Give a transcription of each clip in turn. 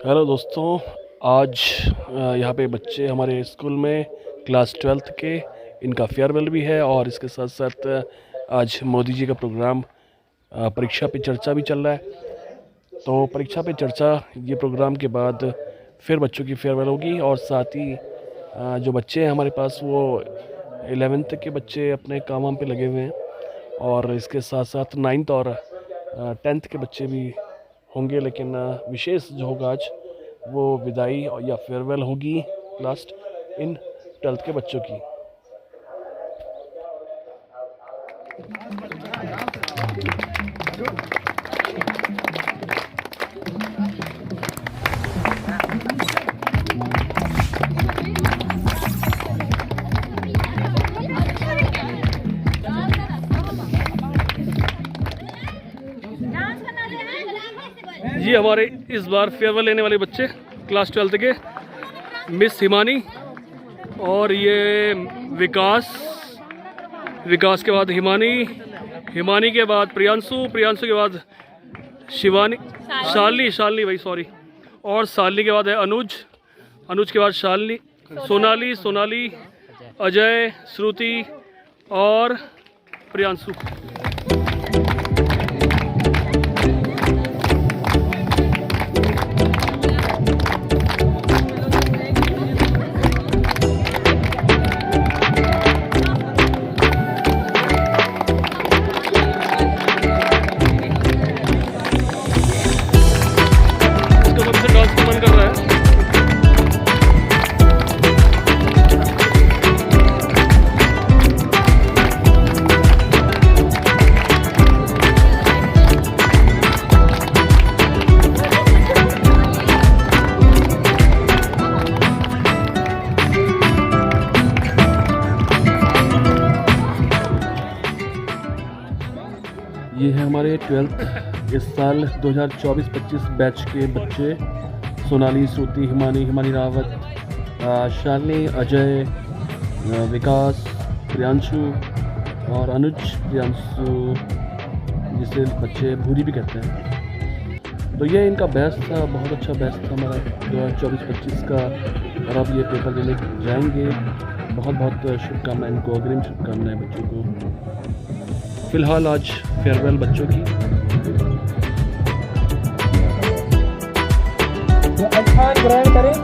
Hello दोस्तों। आज यहाँ पे बच्चे हमारे स्कूल में क्लास 12th के इनका फेयरवेल भी है और इसके साथ साथ आज मोदी जी का प्रोग्राम परीक्षा पे चर्चा भी चल रहा है। तो परीक्षा पे चर्चा ये प्रोग्राम के बाद फिर बच्चों की फेयरवेल होगी और साथ ही जो बच्चे हैं हमारे पास वो 11th के बच्चे अपने काम पे लगे हुए हैं और इसके साथ साथ 9th और 10th के बच्चे भी होंगे। लेकिन विशेष जो होगा आज वो विदाई या फेयरवेल होगी लास्ट इन 12th के बच्चों की। ये हमारे इस बार फेयरवेल लेने वाले बच्चे क्लास 12th के मिस हिमानी और ये विकास के बाद हिमानी के बाद प्रियांशु के बाद शिवानी शालिनी भाई सॉरी, और शालिनी के बाद है अनुज के बाद शालिनी, सोनाली अजय, श्रुति और प्रियांशु। ये है हमारे 12th इस साल 2024-25 बैच के बच्चे सोनाली, श्रुति, हिमानी रावत, शालिनी, अजय, विकास, प्रियांशु और प्रियांशु जिसे बच्चे भूरी भी कहते हैं। तो ये इनका बैच था, बहुत अच्छा बैच था हमारा 2024-25 का और अब ये पेपर देने जाएंगे। बहुत बहुत शुभकामनाएं इनको, अग्रिम शुभकामनाएं बच्चों को। फिलहाल आज फेयरवेल बच्चों की। स्थान ग्रहण करें।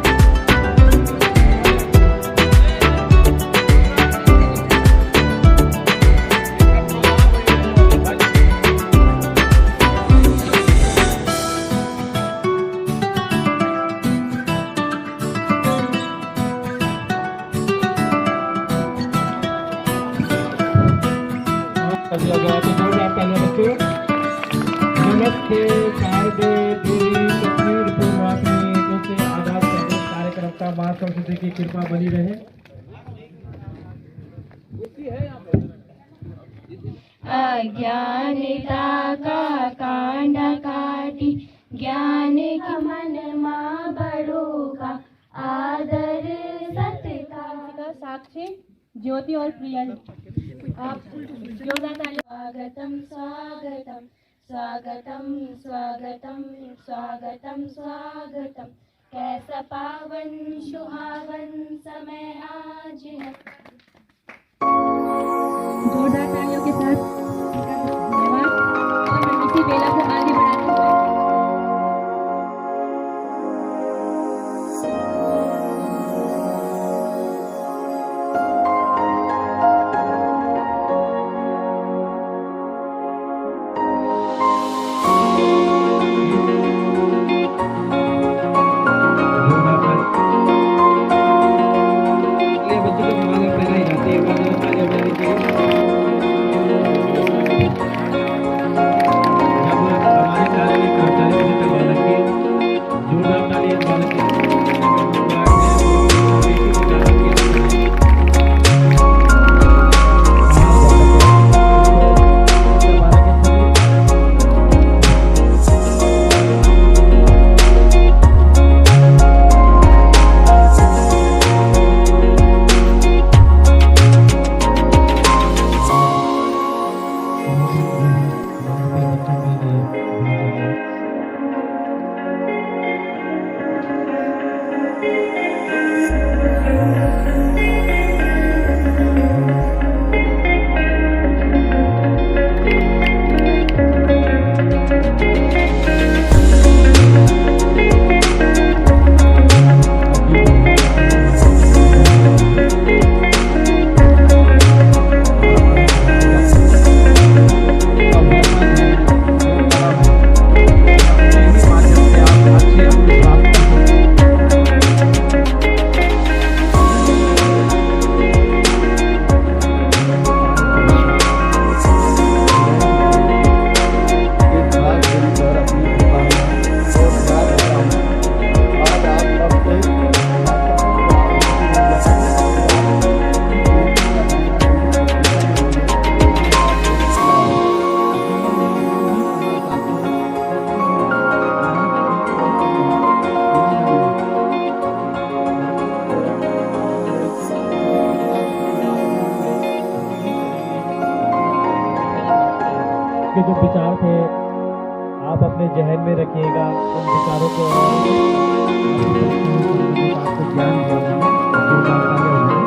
नमस्ते कार्यकर्ता मां सरस्वती की कृपा बनी रहे। अज्ञानिता का कांड काटी ज्ञान की मन मां बड़ोगा आदर सत्कार। साक्षी ज्योति और प्रियल आप स्वागतम स्वागतम स्वागतम स्वागतम स्वागतम स्वागतम। कैसा पावन सुहावन समय आज है। जोरदार तालियों के साथ धन्यवाद और हम इसी बेला को आगे बढ़ाते हुए ये जो विचार थे आप अपने जहन में रखिएगा, उन विचारों को आपको ज्ञान देगा, जो जानकारियाँ हुई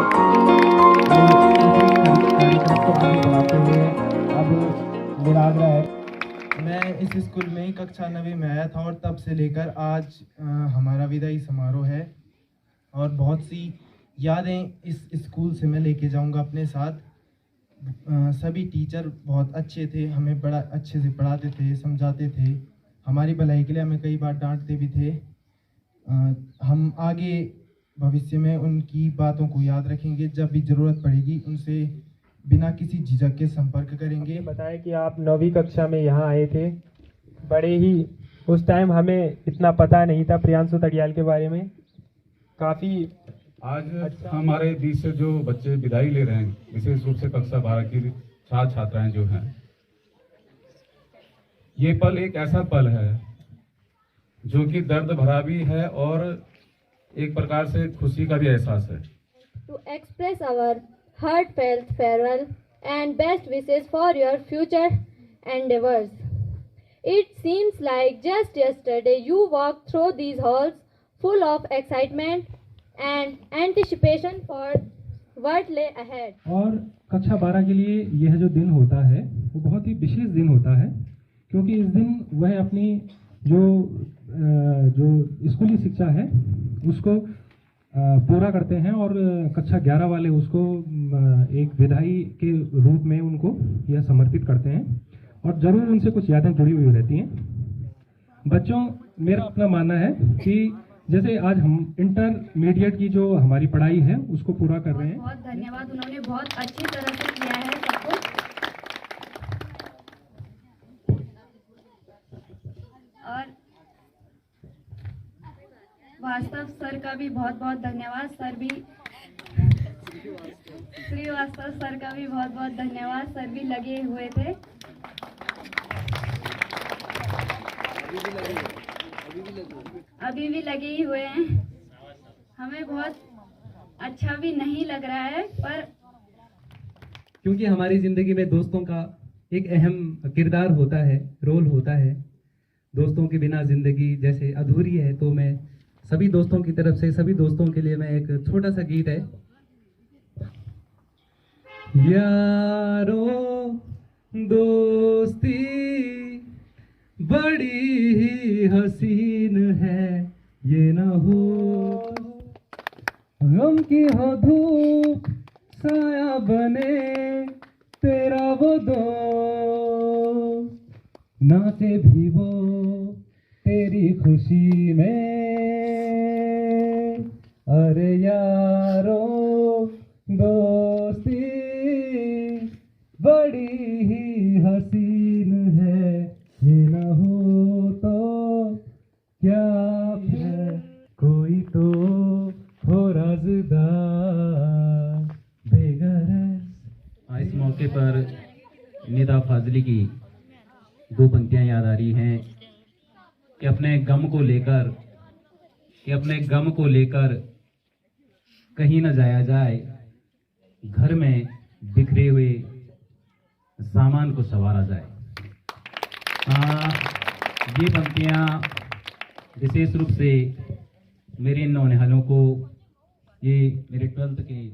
कार्यक्रम को आगे बढ़ाते हुए अब मेरा आग्रह है। मैं इस स्कूल में कक्षा 9वीं में आया था और तब से लेकर आज हमारा विदाई समारोह है और बहुत सी यादें इस स्कूल से मैं लेके जाऊंगा अपने साथ। सभी टीचर बहुत अच्छे थे, हमें बड़ा अच्छे से पढ़ाते थे, समझाते थे, हमारी भलाई के लिए हमें कई बार डांटते भी थे। हम आगे भविष्य में उनकी बातों को याद रखेंगे, जब भी ज़रूरत पड़ेगी उनसे बिना किसी झिझक के संपर्क करेंगे। बताया कि आप 9वीं कक्षा में यहाँ आए थे, बड़े ही उस टाइम हमें इतना पता नहीं था प्रियांशु तड़ियाल के बारे में। काफ़ी आज हमारे बीच से जो बच्चे विदाई ले रहे हैं, विशेष रूप से कक्षा 12 की छात्र छात्राएं जो हैं, ये पल एक ऐसा पल है जो कि दर्द भरा भी है और एक प्रकार से खुशी का भी एहसास है। To express our heartfelt farewell and best wishes for your future endeavors. It seems like just yesterday you walked through these halls full of excitement and anticipation for what lay ahead. और कक्षा 12 के लिए यह जो दिन होता है वो बहुत ही विशेष दिन होता है, क्योंकि इस दिन वह अपनी जो स्कूली शिक्षा है उसको पूरा करते हैं और कक्षा 11 वाले उसको एक विदाई के रूप में उनको यह समर्पित करते हैं और ज़रूर उनसे कुछ यादें जुड़ी हुई रहती हैं। बच्चों, मेरा अपना मानना है कि जैसे आज हम इंटरमीडिएट की जो हमारी पढ़ाई है उसको पूरा कर रहे हैं। बहुत धन्यवाद, उन्होंने बहुत अच्छी तरह से किया है सब कुछ। और वास्तव सर का भी बहुत बहुत धन्यवाद, श्रीवास्तव सर का भी बहुत बहुत धन्यवाद, सर भी लगे हुए थे। अभी भी लगे ही हुए हैं। हमें बहुत अच्छा भी नहीं लग रहा है, पर क्योंकि हमारी ज़िंदगी में दोस्तों का एक अहम किरदार होता है, रोल होता है। दोस्तों के बिना ज़िंदगी जैसे अधूरी है, तो मैं सभी दोस्तों की तरफ से सभी दोस्तों के लिए मैं एक छोटा सा गीत है। यारो दोस्ती बड़ी ही हसीन है, ये न हो गम की हो धूप साया बने तेरा वो दोस्त, नाचे भी वो तेरी खुशी में। अरे यारो दोस्ती बड़ी ही हसीन है, ये न हो तो क्या है, कोई तो हो राज़दार बेगरज। इस मौके पर निदा फाजली की दो पंक्तियां याद आ रही हैं कि अपने गम को लेकर कहीं न जाया जाए, घर में बिखरे हुए सामान को संवारा जाए। ये पंक्तियां विशेष रूप से मेरे इन नौनिहालों को, ये मेरे 12th के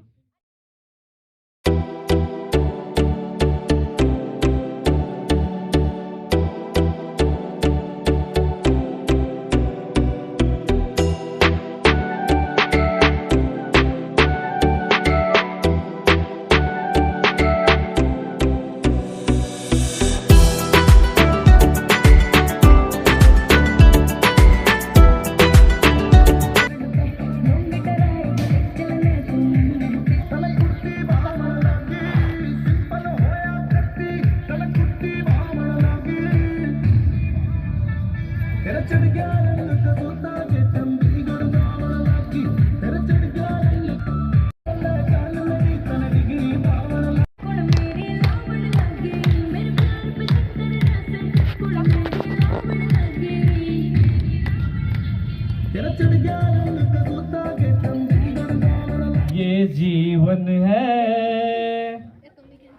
ये जीवन है,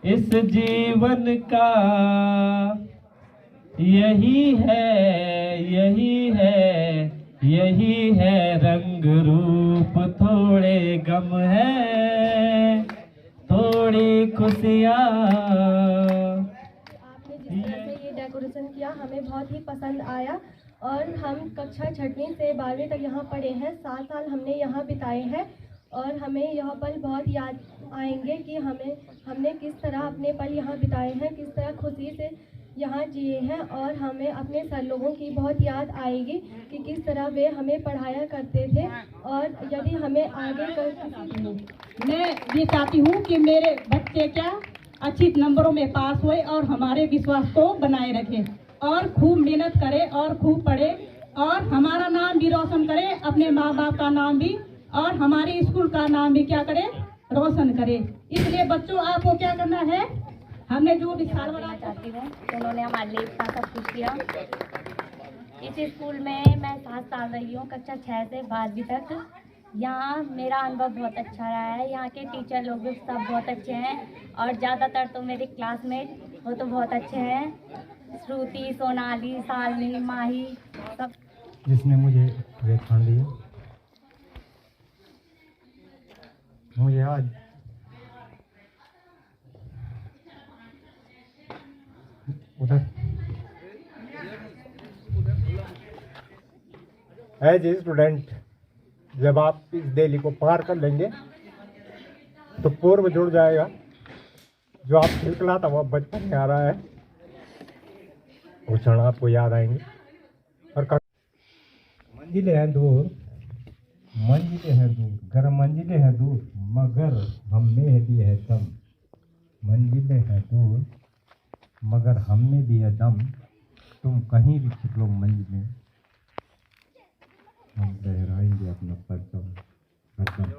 इस जीवन का यही है रंग रूप, थोड़े गम है, थोड़ी खुशियाँ। आपने जिस तरह से ये डेकोरेशन किया हमें बहुत ही पसंद आया और हम कक्षा 6वीं से 12वीं तक यहाँ पढ़े हैं। 7 साल हमने यहाँ बिताए हैं और हमें यह पल बहुत याद आएंगे कि हमने किस तरह अपने पल यहाँ बिताए हैं, किस तरह खुशी से यहाँ जिए हैं और हमें अपने सर लोगों की बहुत याद आएगी कि किस तरह वे हमें पढ़ाया करते थे और यदि हमें आगे मैं ये चाहती हूँ कि मेरे बच्चे क्या अच्छी नंबरों में पास हुए और हमारे विश्वास को बनाए रखें और खूब मेहनत करें और खूब पढ़े और हमारा नाम भी रोशन करें, अपने माँ बाप का नाम भी और हमारे स्कूल का नाम भी क्या करें, रोशन करें। इसलिए बच्चों आपको क्या करना है, हमने जो भी साल बनाना चाहती हूँ तो उन्होंने हमारे लिए इतना सब कुछ किया। इस स्कूल में मैं 7 साल रही हूँ, कक्षा 6 से 12वीं तक। यहाँ मेरा अनुभव बहुत अच्छा रहा है। यहाँ के टीचर लोग भी सब बहुत अच्छे हैं और ज़्यादातर तो मेरे क्लासमेट वो तो बहुत अच्छे हैं। श्रुति, सोनाली, सालनी, माही सब। जिसने मुझे व्याख्यान दिया, मुझे आज उधर एज ए स्टूडेंट जब आप इस दिल्ली को पार कर लेंगे तो पूर्व जुड़ जाएगा। जो आप खिलखिला था वो बचपन में आ रहा है, वो क्षण आपको याद आएंगे। और मंजिलें हैं दूर, मंजिलें हैं दूर, गर मंजिलें हैं दूर मगर हम में भी है दम। मंजिलें हैं दूर मगर हम में भी है दम, तुम कहीं भी छिपलो मंजिलें, हम लहराएंगे अपना परचम हरदम।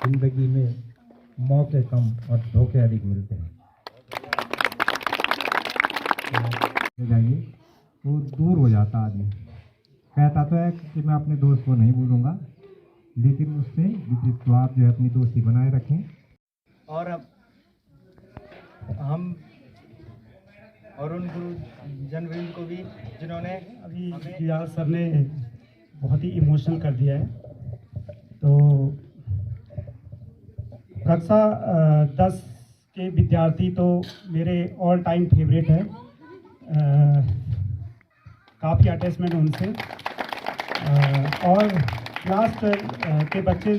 जिंदगी में मौके कम और धोखे अधिक मिलते हैं। जाइए वो दूर हो जाता आदमी, कहता तो है कि मैं अपने दोस्त को नहीं भूलूंगा, लेकिन उससे विपरीत तो आप जो है अपनी दोस्ती बनाए रखें। और हम और उन गुरु जनवृंद को भी जिन्होंने अभी जियाल सर ने बहुत ही इमोशनल कर दिया है। तो कक्षा 10 के विद्यार्थी तो मेरे ऑल टाइम फेवरेट है, काफ़ी अटैचमेंट उनसे। और क्लास 12 के बच्चे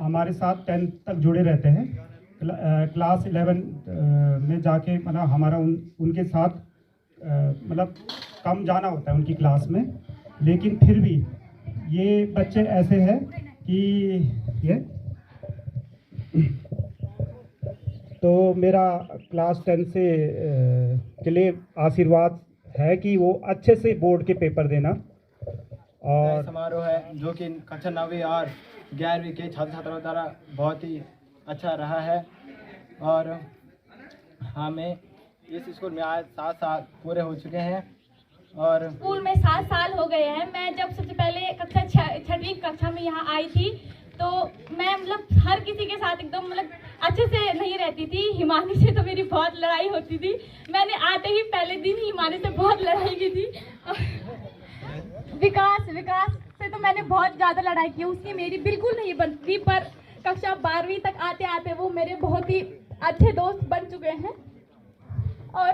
हमारे साथ 10th तक जुड़े रहते हैं। क्लास 11 में जाके मतलब हमारा उनके साथ मतलब कम जाना होता है उनकी क्लास में, लेकिन फिर भी ये बच्चे ऐसे हैं कि ये तो मेरा क्लास 10 से के लिए आशीर्वाद है कि वो अच्छे से बोर्ड के पेपर देना। और समारोह है जो कि कक्षा 9वीं और 11वीं के छात्र छात्राओं द्वारा बहुत ही अच्छा रहा है। और हमें इस स्कूल में आज 7 साल पूरे हो चुके हैं और स्कूल में 7 साल हो गए हैं। मैं जब सबसे पहले कक्षा 6वीं कक्षा में यहाँ आई थी तो मैं मतलब हर किसी के साथ एकदम मतलब अच्छे से नहीं रहती थी। हिमानी से तो मेरी बहुत लड़ाई होती थी। मैंने आते ही पहले दिन ही हिमानी से बहुत लड़ाई की थी। विकास से तो मैंने बहुत ज़्यादा लड़ाई की, उसकी मेरी बिल्कुल नहीं बनती। पर कक्षा 12वीं तक आते आते वो मेरे बहुत ही अच्छे दोस्त बन चुके हैं। और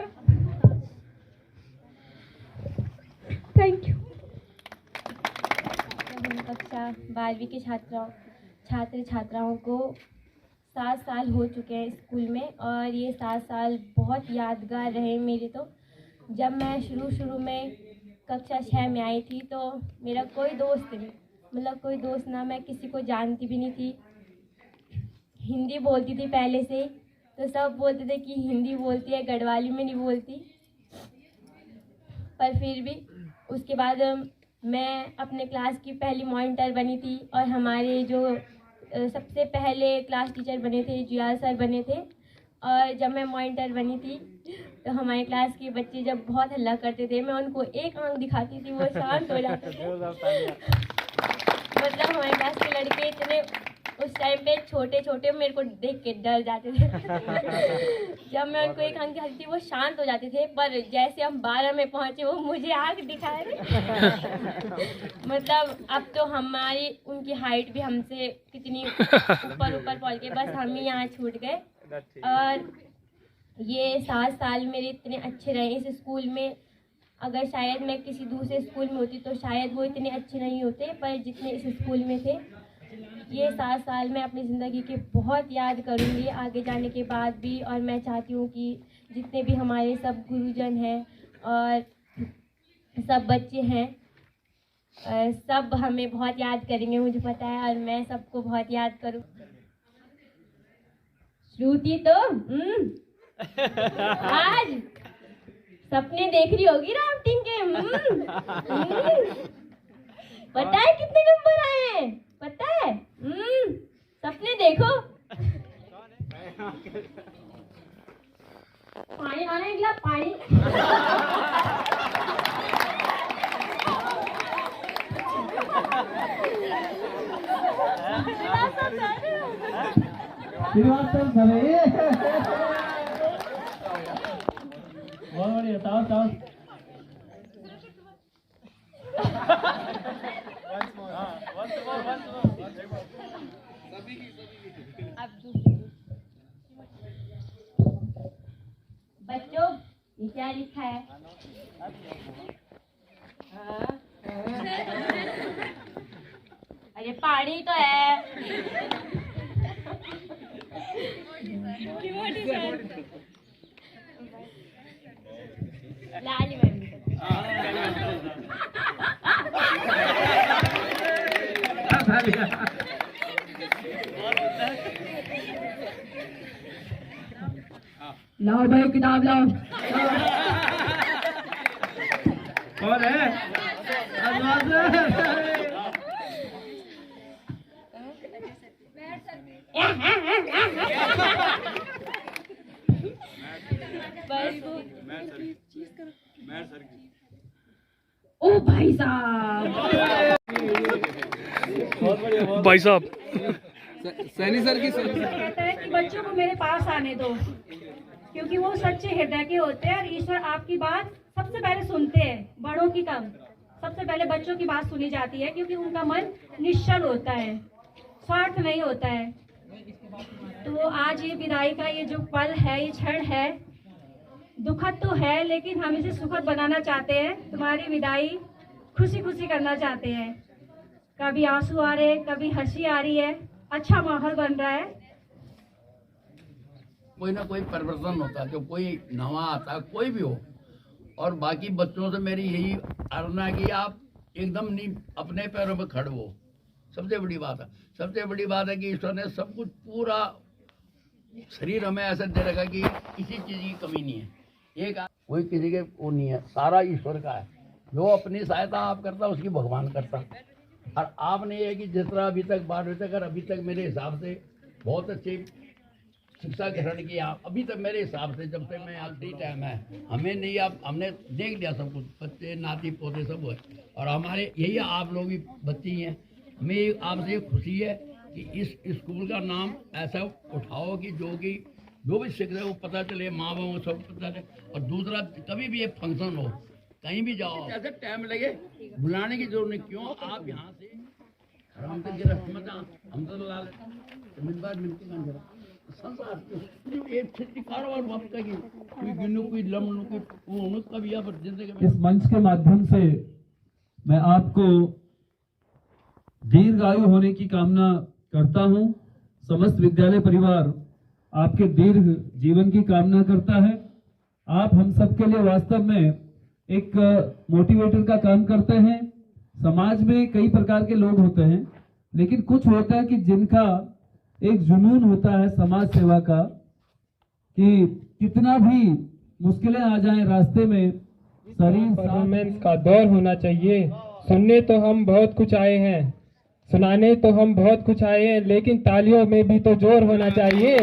थैंक यू। कक्षा 12वीं के छात्र छात्राओं को 7 साल हो चुके हैं स्कूल में और ये 7 साल बहुत यादगार रहे मेरे। तो जब मैं शुरू में कक्षा 6 में आई थी तो मेरा कोई दोस्त नहीं, मतलब कोई दोस्त ना, मैं किसी को जानती भी नहीं थी। हिंदी बोलती थी पहले से, तो सब बोलते थे कि हिंदी बोलती है, गढ़वाली में नहीं बोलती। पर फिर भी उसके बाद मैं अपने क्लास की पहली मॉनिटर बनी थी और हमारे जो सबसे पहले क्लास टीचर बने थे जियाल सर बने थे। और जब मैं मॉनिटर बनी थी तो हमारे क्लास के बच्चे जब बहुत हल्ला करते थे, मैं उनको एक आंख दिखाती थी, वो शांत हो जाते थे। मतलब हमारे क्लास के लड़के इतने उस टाइम पे छोटे छोटे मेरे को देख के डर जाते थे। जब मैं उनको एक आंख दिखाती थी वो शांत हो जाते थे, पर जैसे हम 12 में पहुंचे वो मुझे आंख दिखा रहे। मतलब अब तो हमारी उनकी हाइट भी हमसे कितनी ऊपर ऊपर पहुंच गई, बस हम ही यहाँ छूट गए। और ये 7 साल मेरे इतने अच्छे रहे इस स्कूल में। अगर शायद मैं किसी दूसरे स्कूल में होती तो शायद वो इतने अच्छे नहीं होते, पर जितने इस स्कूल में थे, ये 7 साल मैं अपनी ज़िंदगी के बहुत याद करूँगी आगे जाने के बाद भी। और मैं चाहती हूँ कि जितने भी हमारे सब गुरुजन हैं और सब बच्चे हैं, सब हमें बहुत याद करेंगे, मुझे पता है, और मैं सबको बहुत याद करूँ। श्रुति तो आज सपने देख रही होगी राफ्टिंग के। पता है कितने नंबर आए हैं? पता है? सपने देखो। पानी आने एक गिलास पानी। श्रीवास्तव बहुत बढ़िया, ताओ बच्चों ये क्या लिखा है? अरे पानी तो है। लाली मैम लाओ भाई किताब लाओ। कौन है? ओ भाई साहब, भाई साहब सैनी सर की कहता है कि बच्चों को मेरे पास आने दो, क्योंकि वो सच्चे हृदय के होते हैं और ईश्वर आपकी बात सबसे पहले सुनते हैं। बड़ों की कम, सबसे पहले बच्चों की बात सुनी जाती है, क्योंकि उनका मन निश्चल होता है, स्वार्थ नहीं होता है। तो आज ये विदाई का ये जो पल है, ये क्षण है, दुखद तो है, लेकिन हम इसे सुखद बनाना चाहते हैं। तुम्हारी विदाई खुशी खुशी करना चाहते हैं। कभी आंसू आ रहे, कभी हंसी आ रही है, अच्छा माहौल बन रहा है। कोई ना कोई परिवर्तन होता है, जो कोई नवा आता है, कोई भी हो। और बाकी बच्चों से मेरी यही आराधना है कि आप एकदम नहीं अपने पैरों पे खड़े हो। सबसे बड़ी बात है, सबसे बड़ी बात है कि ईश्वर ने सब कुछ पूरा शरीर हमें ऐसा दे रखा कि किसी चीज़ की कमी नहीं है। एक कोई किसी के वो नहीं है, सारा ईश्वर का है। जो अपनी सहायता आप करता उसकी भगवान करता। और आपने ये कि जिस तरह अभी तक 12वीं तक और अभी तक मेरे हिसाब से बहुत अच्छी शिक्षा ग्रहण की। आप अभी तक मेरे हिसाब से जब तक मैं आखिरी टाइम है, हमें नहीं, आप हमने देख लिया सब कुछ, बच्चे नाती पोते सब हुए। और हमारे यही आप लोग भी बच्ची हैं। हमें आपसे खुशी है कि इस स्कूल का नाम ऐसा उठाओ कि जो भी सीख रहे वो पता चले, माँ बाप को सब पता चले। और दूसरा, कभी भी एक फंक्शन हो, कहीं भी जाओ, ऐसे टाइम लगे बुलाने की जरूरत नहीं। क्यों आप यहाँ से हम तो गिरफ्त मत, हम तो ला लेते मिलबार मिलती ना जरा संसार एक छुट्टी कारोबार वापस की कोई गिनो कोई लम्ब कोई वो कभी यहाँ पर जिंदगी में। इस मंच के माध्यम से मैं आपको दीर्घायु होने की कामना करता हूं। समस्त विद्यालय परिवार आपके दीर्घ जीवन की कामना करता है। आप हम सब के लिए वास्तव में एक मोटिवेटर का काम करते हैं। समाज में कई प्रकार के लोग होते हैं, लेकिन कुछ होता है कि जिनका एक जुनून होता है समाज सेवा का, कि कितना भी मुश्किलें आ जाएं रास्ते में, शरीर परफॉर्मेंस का दौर होना चाहिए। सुनने तो हम बहुत कुछ आए हैं, सुनाने तो हम बहुत कुछ आए हैं, लेकिन तालियों में भी तो जोर होना चाहिए।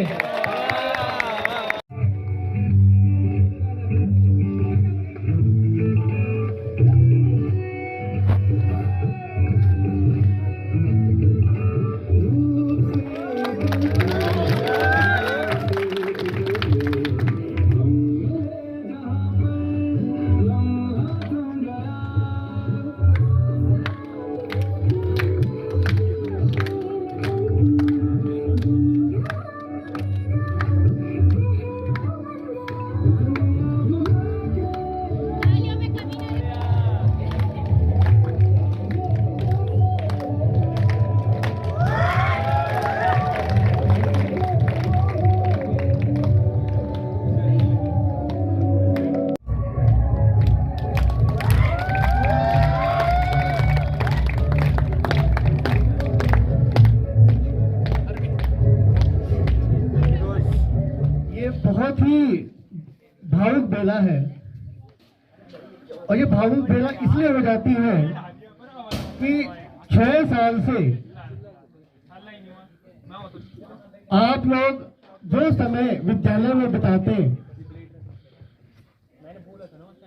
बेला है, और ये भावुक बेला इसलिए हो जाती है कि 6 साल से आप लोग जो समय विद्यालय में बिताते,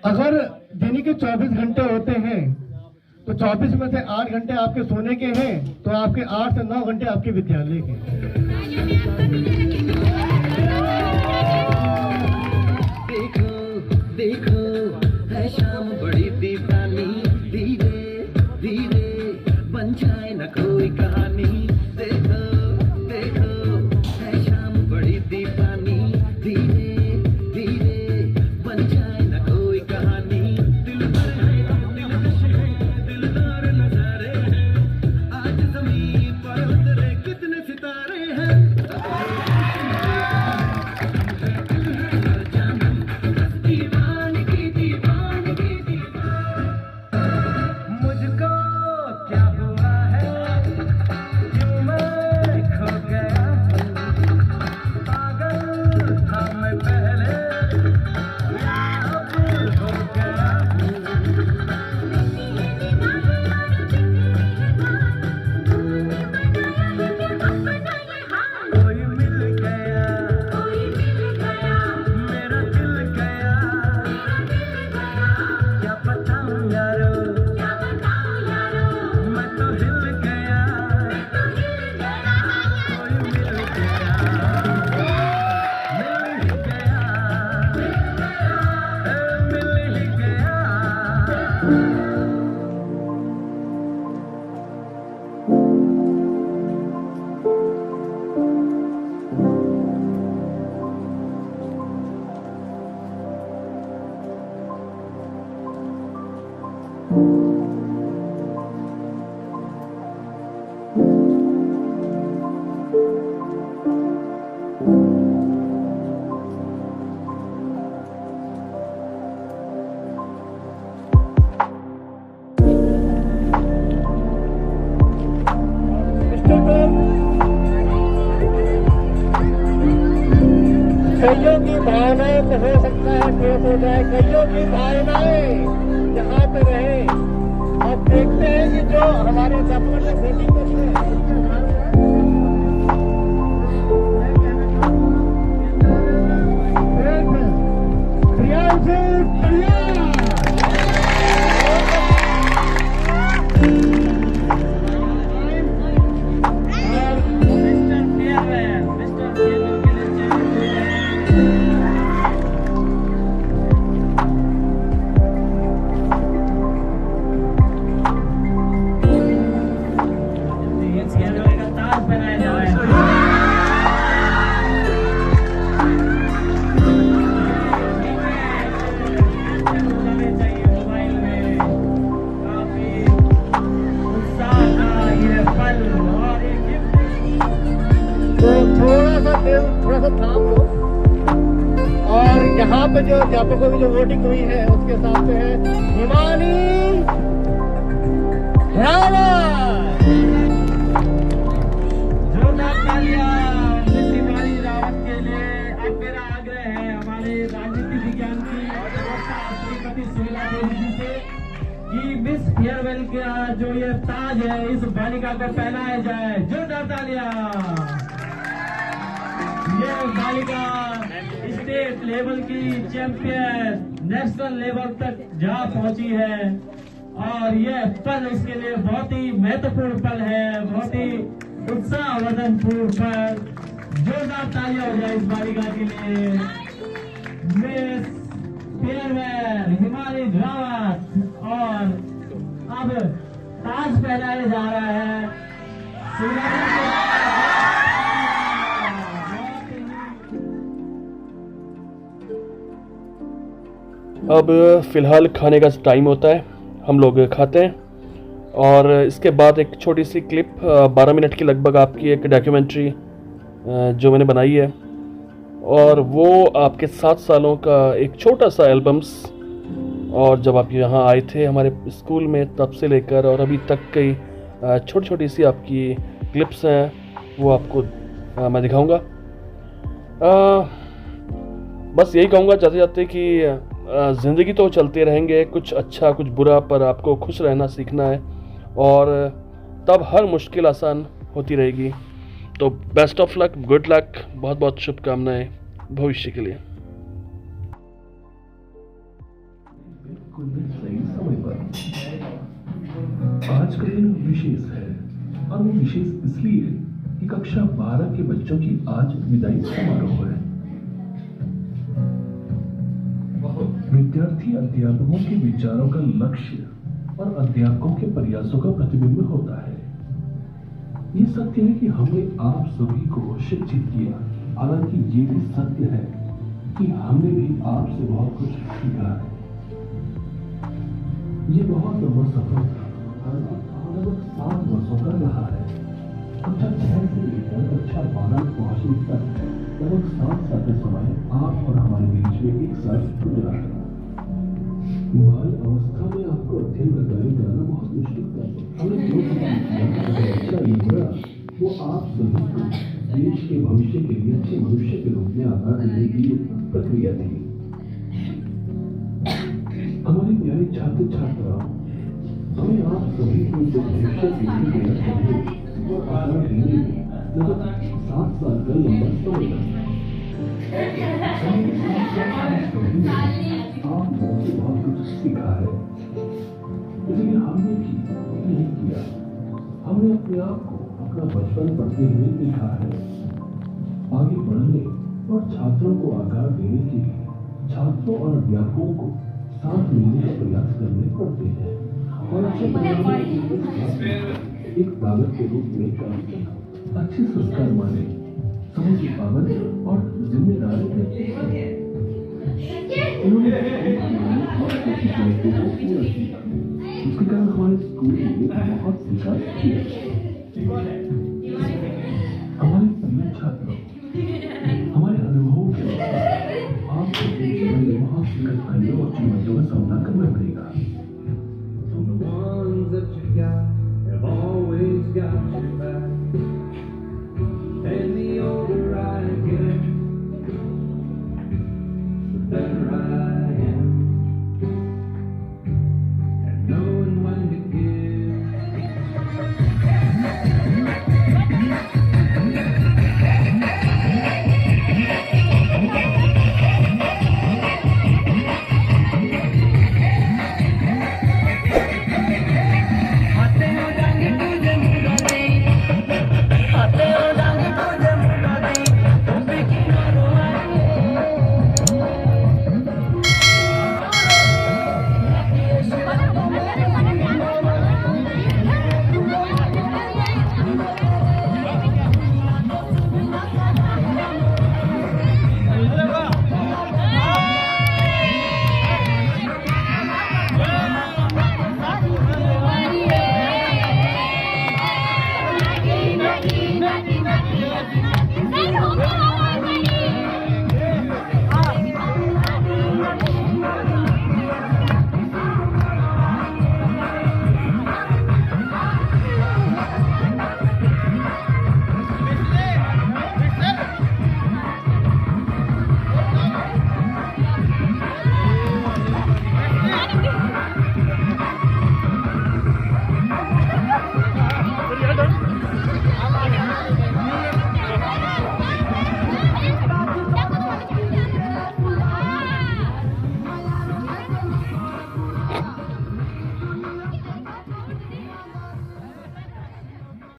अगर दिन के 24 घंटे होते हैं तो 24 में से 8 घंटे आपके सोने के हैं, तो आपके 8 से 9 घंटे आपके विद्यालय के। देखो देखो है शाम बड़ी दीवानी, धीरे धीरे बन जाए न कोई कहानी। देखो देखो है शाम बड़ी दीवानी, धीरे धीरे बन जाए न कोई कहानी। दिल भर है दिलकश है दिलदार नजारे हैं, आज ज़मीन पर उतरे कितने सितारे हैं। कईयों की भावनाएं तो हो सकता है ठेस हो जाए, कईयों की भावनाएं जहाँ पे रहे। अब देखते हैं कि जो हमारे अध्यापकों से मीटिंग करते हैं, थोड़ा सा थाम लो। और यहाँ पे जो अध्यापकों की जो वोटिंग हुई है उसके हिसाब से है हिमानी रावत। जोरदार तालियां मिस हिमानी रावत के लिए। अब मेरा आग्रह है हमारे राजनीति विज्ञान की श्रीमती सुनीला देवी जी से कि मिस फेयरवेल का जो ये ताज है इस बालिका को पहनाया जाए। जोरदार तालियां। ये बालिका स्टेट लेवल की चैंपियन, नेशनल लेवल तक जा पहुंची है और यह पल इसके लिए बहुत ही महत्वपूर्ण पल है, बहुत ही उत्साहवर्धनपूर्ण पल। जोरदार तालियां हो जाए इस बालिका के लिए। Miss farewell Himani Rawat. और अब ताज पहनाया जा रहा है। अब फ़िलहाल खाने का टाइम होता है, हम लोग खाते हैं और इसके बाद एक छोटी सी क्लिप 12 मिनट की लगभग आपकी एक डॉक्यूमेंट्री जो मैंने बनाई है, और वो आपके 7 सालों का एक छोटा सा एल्बम्स, और जब आप यहाँ आए थे हमारे स्कूल में तब से लेकर और अभी तक कई छोटी छोटी सी आपकी क्लिप्स हैं, वो आपको मैं दिखाऊंगा। बस यही कहूँगा जाते जाते कि ज़िंदगी तो चलते रहेंगे, कुछ अच्छा कुछ बुरा, पर आपको खुश रहना सीखना है और तब हर मुश्किल आसान होती रहेगी। तो best of luck, good luck, बहुत बहुत शुभकामनाएं भविष्य के लिए। सही समय पर आज का दिन विशेष है और वो विशेष इसलिए कि कक्षा 12 के बच्चों की आज विदाई समारोह है। विद्यार्थी अध्यापकों के विचारों का लक्ष्य और अध्यापकों के प्रयासों का प्रतिबिंब होता है। ये सत्य है कि हमने आप सभी को शिक्षित किया, हालांकि ये भी सत्य है कि हमने भी आपसे बहुत कुछ सीखा है। ये बहुत लंबा सफर लगभग 7 वर्षों का रहा है। कक्षा 6 से लेकर कक्षा 12 पहुंचने तक लगभग 7 साल का समय आप और हमारे बीच में एक साथ गुजरा है। बाल अवस्था में आपको अध्ययन का कार्य कराना बहुत मुश्किल था। हमने जो किया वो आप सभी को देश के भविष्य के लिए अच्छे मनुष्य के रूप में आकार देने की प्रक्रिया थी। हमारे प्यारे छात्र छात्राओं, हमें आप सभी को जो भविष्य के लिए देना चाहिए और आकार देने में लगभग 7 साल का लंबा समय लगा। आप मुझसे बहुत कुछ सीखा है, इसलिए हमने भी यही किया। हमने अपने आप को अपना बचपन पढ़ते हुए देखा है। आगे बढ़ने और छात्रों को आकार देने के लिए छात्रों और अध्यापकों को साथ मिलने का प्रयास करने पड़ते हैं और अच्छे एक ताकत के रूप में काम करना, अच्छे संस्कार माने, समय की पाबंदी और जिम्मेदारी है। उन्होंने इसके कारण हमारे स्कूल में बहुत विकास किया।